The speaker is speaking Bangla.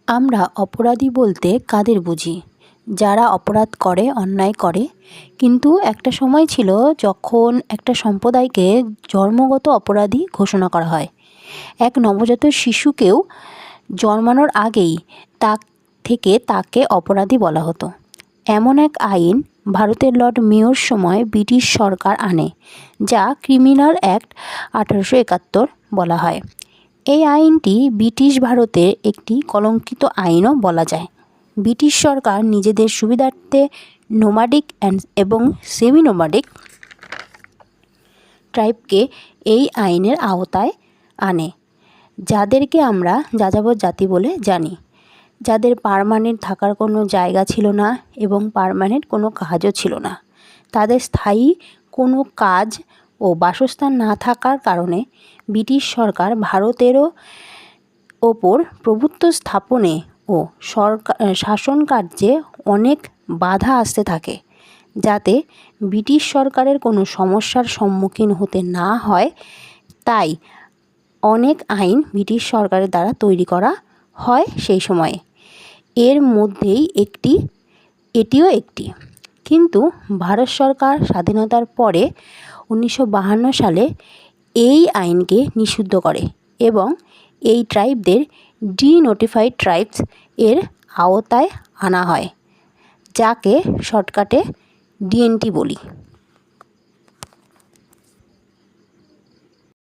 আমরা অপরাধী বলতে কাদের বুঝি? যারা অপরাধ করে, অন্যায় করে। কিন্তু একটা সময় ছিল যখন একটা সম্প্রদায়কে জন্মগত অপরাধী ঘোষণা করা হয়। এক নবজাত শিশুকেও জন্মানোর আগেই তাকে অপরাধী বলা হতো। এমন এক আইন ভারতের লর্ড মেয়র সময় ব্রিটিশ সরকার আনে, যা ক্রিমিনাল অ্যাক্ট 1871 বলা হয়। এই আইনটি ব্রিটিশ ভারতের একটি কলঙ্কিত আইনও বলা যায়। ব্রিটিশ সরকার নিজেদের সুবিধার্থে নোমাডিক এবং সেমি নোমাডিক ট্রাইবকে এই আইনের আওতায় আনে, যাদেরকে আমরা যাযাবর জাতি বলে জানি, যাদের পার্মানেন্ট থাকার কোনো জায়গা ছিল না এবং পার্মানেন্ট কোনো কাজও ছিল না। তাদের স্থায়ী কোনো কাজ ও বাসস্থান না থাকার কারণে ব্রিটিশ সরকার ভারতের ওপর প্রভুত্ব স্থাপনে ও শাসন কার্যে অনেক বাধা আসতে থাকে, যাতে ব্রিটিশ সরকারের কোনো সমস্যার সম্মুখীন হতে না হয়। তাই অনেক আইন ব্রিটিশ সরকারের দ্বারা তৈরি করা হয় সেই সময়ে। এর মধ্যেই এটিও একটি। কিন্তু ভারত সরকার স্বাধীনতার পরে 1952 সালে এই আইনকে নিষিদ্ধ করে এবং এই ট্রাইবদের ডিনোটিফাইড ট্রাইবস এর আওতায় আনা হয়, যাকে শর্টকাটে ডিএনটি বলি।